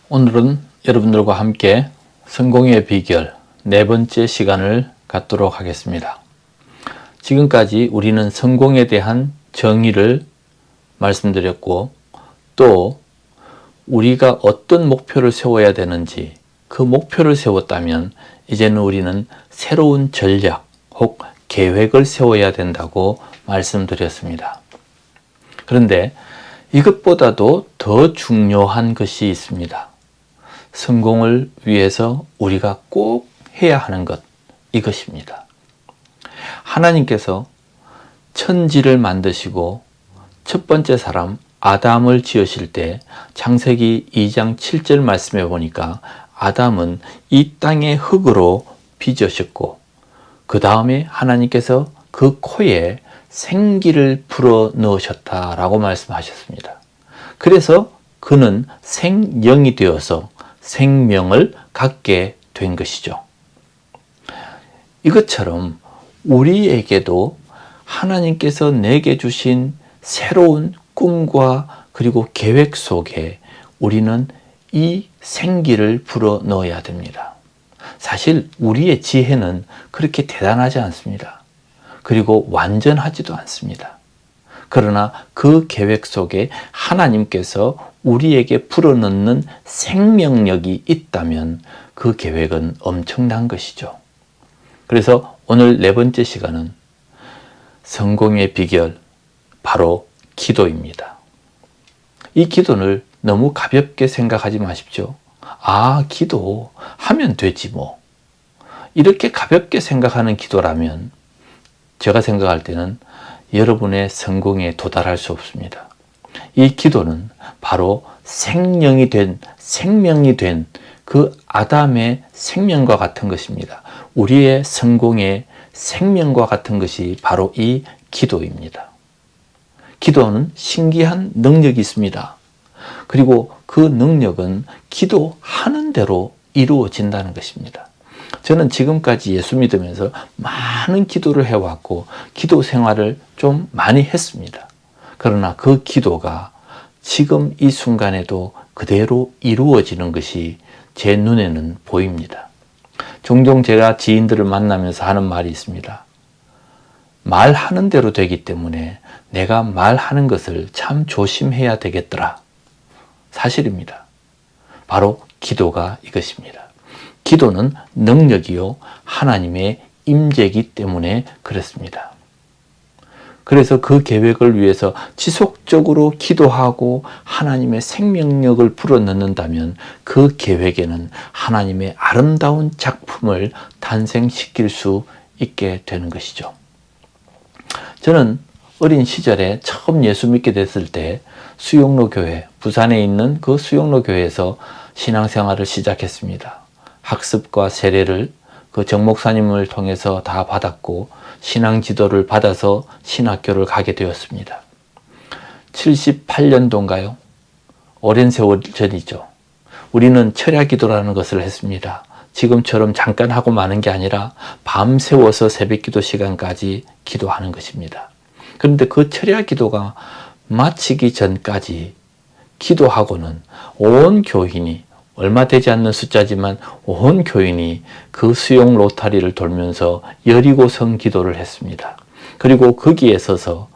오늘은 여러분들과 함께 성공의 비결 네 번째 시간을 갖도록 하겠습니다. 지금까지 우리는 성공에 대한 정의를 말씀드렸고, 또 우리가 어떤 목표를 세워야 되는지, 그 목표를 세웠다면 이제는 우리는 새로운 전략 혹 계획을 세워야 된다고 말씀드렸습니다. 그런데 이것보다도 더 중요한 것이 있습니다. 성공을 위해서 우리가 꼭 해야 하는 것, 이것입니다. 하나님께서 천지를 만드시고 첫 번째 사람 아담을 지으실 때 창세기 2장 7절 말씀해 보니까 아담은 이 땅의 흙으로 빚으셨고, 그 다음에 하나님께서 그 코에 생기를 불어 넣으셨다라고 말씀하셨습니다. 그래서 그는 생명이 되어서 생명을 갖게 된 것이죠. 이것처럼 우리에게도 하나님께서 내게 주신 새로운 꿈과 그리고 계획 속에 우리는 이 생기를 불어 넣어야 됩니다. 사실 우리의 지혜는 그렇게 대단하지 않습니다. 그리고 완전하지도 않습니다. 그러나 그 계획 속에 하나님께서 우리에게 불어넣는 생명력이 있다면 그 계획은 엄청난 것이죠. 그래서 오늘 네 번째 시간은 성공의 비결, 바로 기도입니다. 이 기도를 너무 가볍게 생각하지 마십시오. 기도 하면 되지 뭐. 이렇게 가볍게 생각하는 기도라면 제가 생각할 때는 여러분의 성공에 도달할 수 없습니다. 이 기도는 바로 생명이 된 그 아담의 생명과 같은 것입니다. 우리의 성공의 생명과 같은 것이 바로 이 기도입니다. 기도는 신기한 능력이 있습니다. 그리고 그 능력은 기도하는 대로 이루어진다는 것입니다. 저는 지금까지 예수 믿으면서 많은 기도를 해왔고 기도 생활을 좀 많이 했습니다. 그러나 그 기도가 지금 이 순간에도 그대로 이루어지는 것이 제 눈에는 보입니다. 종종 제가 지인들을 만나면서 하는 말이 있습니다. 말하는 대로 되기 때문에 내가 말하는 것을 참 조심해야 되겠더라. 사실입니다. 바로 기도가 이것입니다. 기도는 능력이요 하나님의 임재이기 때문에 그렇습니다. 그래서 그 계획을 위해서 지속적으로 기도하고 하나님의 생명력을 불어넣는다면 그 계획에는 하나님의 아름다운 작품을 탄생시킬 수 있게 되는 것이죠. 저는 어린 시절에 처음 예수 믿게 됐을 때 수용로 교회, 부산에 있는 그 수용로 교회에서 신앙생활을 시작했습니다. 학습과 세례를 그 정목사님을 통해서 다 받았고 신앙 지도를 받아서 신학교를 가게 되었습니다. 78년도인가요? 오랜 세월 전이죠. 우리는 철야 기도라는 것을 했습니다. 지금처럼 잠깐 하고 마는 게 아니라 밤새워서 새벽 기도 시간까지 기도하는 것입니다. 그런데 그 철야 기도가 마치기 전까지 기도하고는 온 교인이, 얼마 되지 않는 숫자지만 온 교인이 그 수용 로타리를 돌면서 여리고성 기도를 했습니다. 그리고 거기에 서서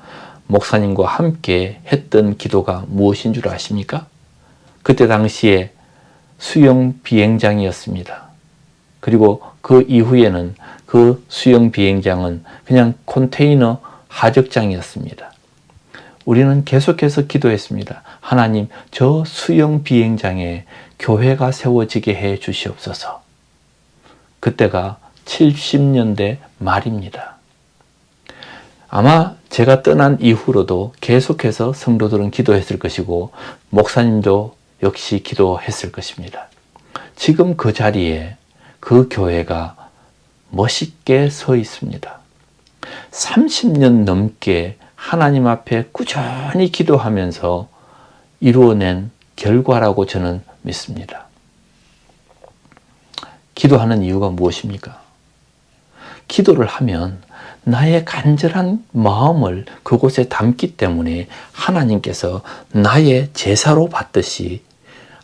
목사님과 함께 했던 기도가 무엇인 줄 아십니까? 그때 당시에 수영 비행장이었습니다. 그리고 그 이후에는 그 수영 비행장은 그냥 컨테이너 하적장이었습니다. 우리는 계속해서 기도했습니다. 하나님, 저 수영 비행장에 교회가 세워지게 해 주시옵소서. 그때가 70년대 말입니다. 아마 제가 떠난 이후로도 계속해서 성도들은 기도했을 것이고 목사님도 역시 기도했을 것입니다. 지금 그 자리에 그 교회가 멋있게 서 있습니다. 30년 넘게 하나님 앞에 꾸준히 기도하면서 이루어낸 결과라고 저는 믿습니다. 기도하는 이유가 무엇입니까? 기도를 하면 나의 간절한 마음을 그곳에 담기 때문에 하나님께서 나의 제사로 받듯이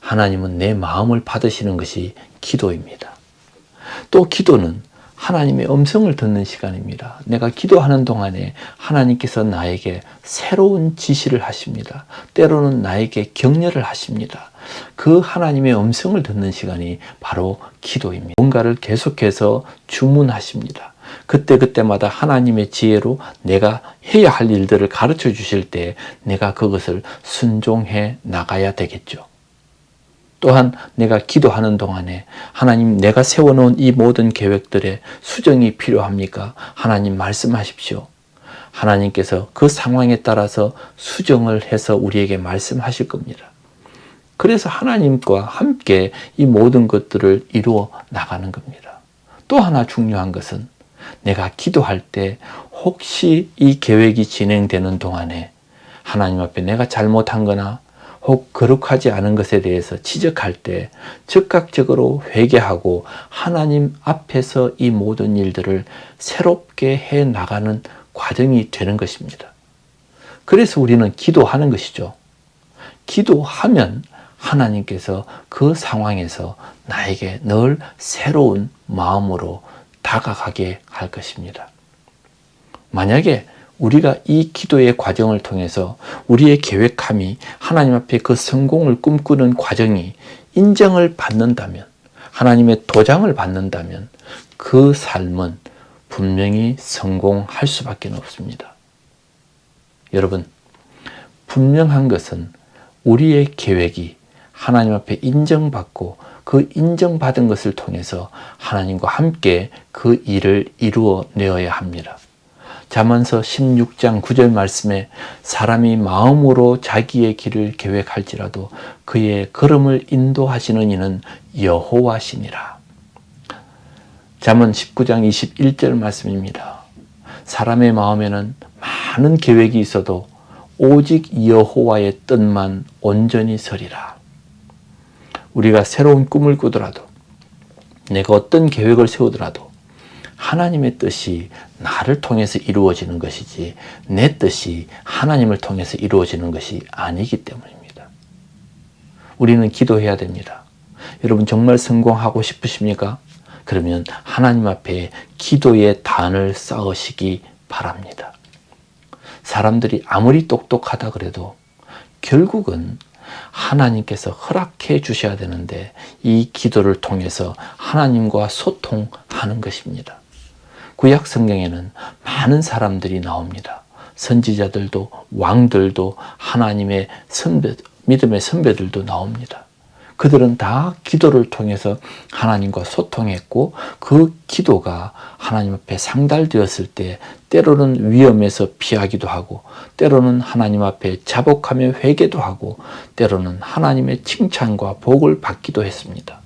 하나님은 내 마음을 받으시는 것이 기도입니다. 또 기도는 하나님의 음성을 듣는 시간입니다. 내가 기도하는 동안에 하나님께서 나에게 새로운 지시를 하십니다. 때로는 나에게 격려를 하십니다. 그 하나님의 음성을 듣는 시간이 바로 기도입니다. 뭔가를 계속해서 주문하십니다. 그때그때마다 하나님의 지혜로 내가 해야 할 일들을 가르쳐 주실 때 내가 그것을 순종해 나가야 되겠죠. 또한 내가 기도하는 동안에 하나님, 내가 세워놓은 이 모든 계획들에 수정이 필요합니까? 하나님 말씀하십시오. 하나님께서 그 상황에 따라서 수정을 해서 우리에게 말씀하실 겁니다. 그래서 하나님과 함께 이 모든 것들을 이루어 나가는 겁니다. 또 하나 중요한 것은 내가 기도할 때 혹시 이 계획이 진행되는 동안에 하나님 앞에 내가 잘못한 거나 혹 거룩하지 않은 것에 대해서 지적할 때 즉각적으로 회개하고 하나님 앞에서 이 모든 일들을 새롭게 해 나가는 과정이 되는 것입니다. 그래서 우리는 기도하는 것이죠. 기도하면 하나님께서 그 상황에서 나에게 늘 새로운 마음으로 다가가게 할 것입니다. 만약에 우리가 이 기도의 과정을 통해서 우리의 계획함이 하나님 앞에 그 성공을 꿈꾸는 과정이 인정을 받는다면, 하나님의 도장을 받는다면 그 삶은 분명히 성공할 수밖에 없습니다. 여러분, 분명한 것은 우리의 계획이 하나님 앞에 인정받고 그 인정받은 것을 통해서 하나님과 함께 그 일을 이루어 내어야 합니다. 잠언서 16장 9절 말씀에 사람이 마음으로 자기의 길을 계획할지라도 그의 걸음을 인도하시는 이는 여호와시니라. 잠언 19장 21절 말씀입니다. 사람의 마음에는 많은 계획이 있어도 오직 여호와의 뜻만 온전히 서리라. 우리가 새로운 꿈을 꾸더라도, 내가 어떤 계획을 세우더라도 하나님의 뜻이 나를 통해서 이루어지는 것이지 내 뜻이 하나님을 통해서 이루어지는 것이 아니기 때문입니다. 우리는 기도해야 됩니다. 여러분, 정말 성공하고 싶으십니까? 그러면 하나님 앞에 기도의 단을 쌓으시기 바랍니다. 사람들이 아무리 똑똑하다 그래도 결국은 하나님께서 허락해 주셔야 되는데 이 기도를 통해서 하나님과 소통하는 것입니다. 구약 성경에는 많은 사람들이 나옵니다. 선지자들도 왕들도 하나님의 믿음의 선배들도 나옵니다. 그들은 다 기도를 통해서 하나님과 소통했고 그 기도가 하나님 앞에 상달되었을 때 때로는 위험에서 피하기도 하고 때로는 하나님 앞에 자복하며 회개도 하고 때로는 하나님의 칭찬과 복을 받기도 했습니다.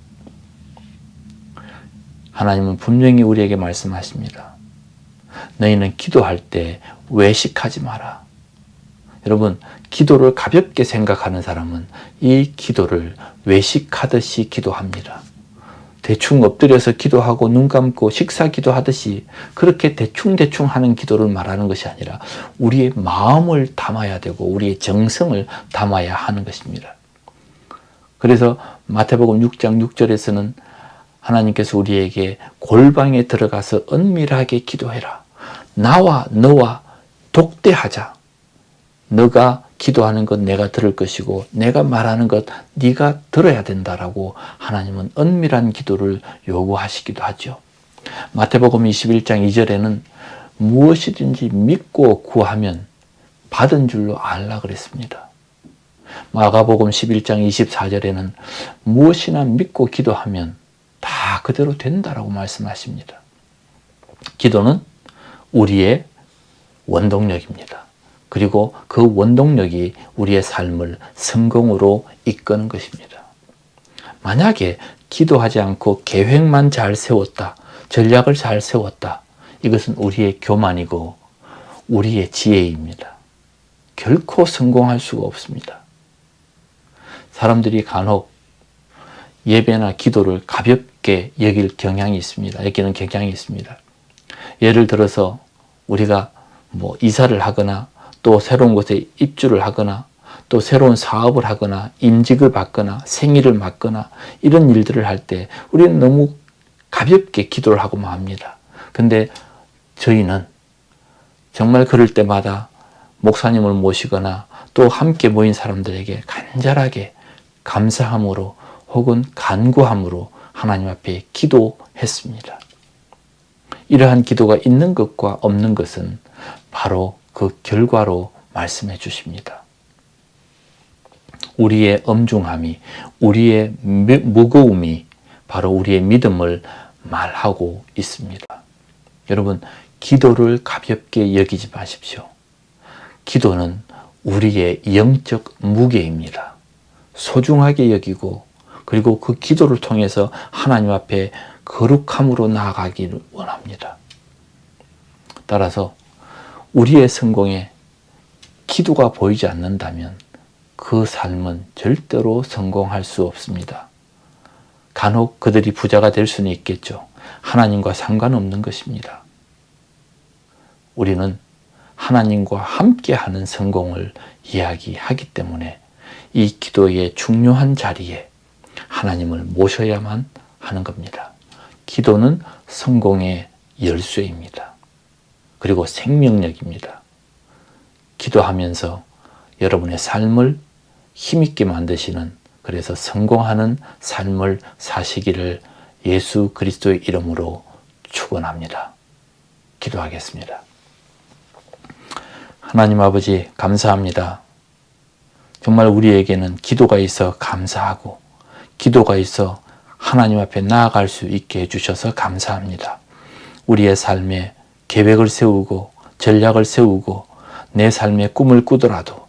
하나님은 분명히 우리에게 말씀하십니다. 너희는 기도할 때 외식하지 마라. 여러분, 기도를 가볍게 생각하는 사람은 이 기도를 외식하듯이 기도합니다. 대충 엎드려서 기도하고 눈 감고 식사 기도하듯이 그렇게 대충 하는 기도를 말하는 것이 아니라 우리의 마음을 담아야 되고 우리의 정성을 담아야 하는 것입니다. 그래서 마태복음 6장 6절에서는 하나님께서 우리에게 골방에 들어가서 은밀하게 기도해라. 나와 너와 독대하자. 너가 기도하는 것 내가 들을 것이고 내가 말하는 것 네가 들어야 된다라고 하나님은 은밀한 기도를 요구하시기도 하죠. 마태복음 21장 2절에는 무엇이든지 믿고 구하면 받은 줄로 알라 그랬습니다. 마가복음 11장 24절에는 무엇이나 믿고 기도하면 다 그대로 된다라고 말씀하십니다. 기도는 우리의 원동력입니다. 그리고 그 원동력이 우리의 삶을 성공으로 이끄는 것입니다. 만약에 기도하지 않고 계획만 잘 세웠다, 전략을 잘 세웠다, 이것은 우리의 교만이고 우리의 지혜입니다. 결코 성공할 수가 없습니다. 사람들이 간혹 예배나 기도를 가볍게 여길 경향이 있습니다. 여기는 경향이 있습니다. 예를 들어서 우리가 이사를 하거나 또 새로운 곳에 입주를 하거나 또 새로운 사업을 하거나 임직을 받거나 생일을 맞거나 이런 일들을 할 때 우리는 너무 가볍게 기도를 하고 맙니다. 근데 저희는 정말 그럴 때마다 목사님을 모시거나 또 함께 모인 사람들에게 간절하게 감사함으로 혹은 간구함으로 하나님 앞에 기도했습니다. 이러한 기도가 있는 것과 없는 것은 바로 그 결과로 말씀해 주십니다. 우리의 엄중함이, 우리의 무거움이 바로 우리의 믿음을 말하고 있습니다. 여러분, 기도를 가볍게 여기지 마십시오. 기도는 우리의 영적 무게입니다. 소중하게 여기고 그리고 그 기도를 통해서 하나님 앞에 거룩함으로 나아가기를 원합니다. 따라서 우리의 성공에 기도가 보이지 않는다면 그 삶은 절대로 성공할 수 없습니다. 간혹 그들이 부자가 될 수는 있겠죠. 하나님과 상관없는 것입니다. 우리는 하나님과 함께하는 성공을 이야기하기 때문에 이 기도의 중요한 자리에 하나님을 모셔야만 하는 겁니다. 기도는 성공의 열쇠입니다. 그리고 생명력입니다. 기도하면서 여러분의 삶을 힘있게 만드시는, 그래서 성공하는 삶을 사시기를 예수 그리스도의 이름으로 축원합니다. 기도하겠습니다. 하나님 아버지, 감사합니다. 정말 우리에게는 기도가 있어 감사하고 기도가 있어 하나님 앞에 나아갈 수 있게 해주셔서 감사합니다. 우리의 삶에 계획을 세우고 전략을 세우고 내 삶의 꿈을 꾸더라도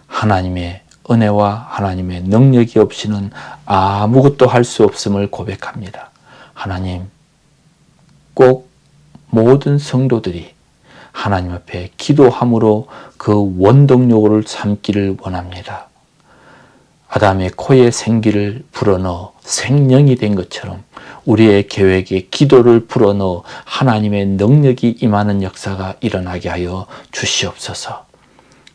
하나님의 은혜와 하나님의 능력이 없이는 아무것도 할 수 없음을 고백합니다. 하나님, 꼭 모든 성도들이 하나님 앞에 기도함으로 그 원동력을 삼기를 원합니다. 아담의 코에 생기를 불어넣어 생명이 된 것처럼 우리의 계획에 기도를 불어넣어 하나님의 능력이 임하는 역사가 일어나게 하여 주시옵소서.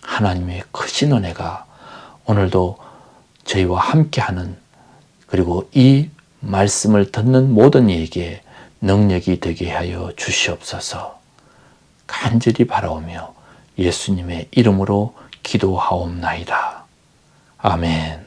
하나님의 크신 은혜가 오늘도 저희와 함께하는, 그리고 이 말씀을 듣는 모든 이에게 능력이 되게 하여 주시옵소서. 간절히 바라오며 예수님의 이름으로 기도하옵나이다. 아멘.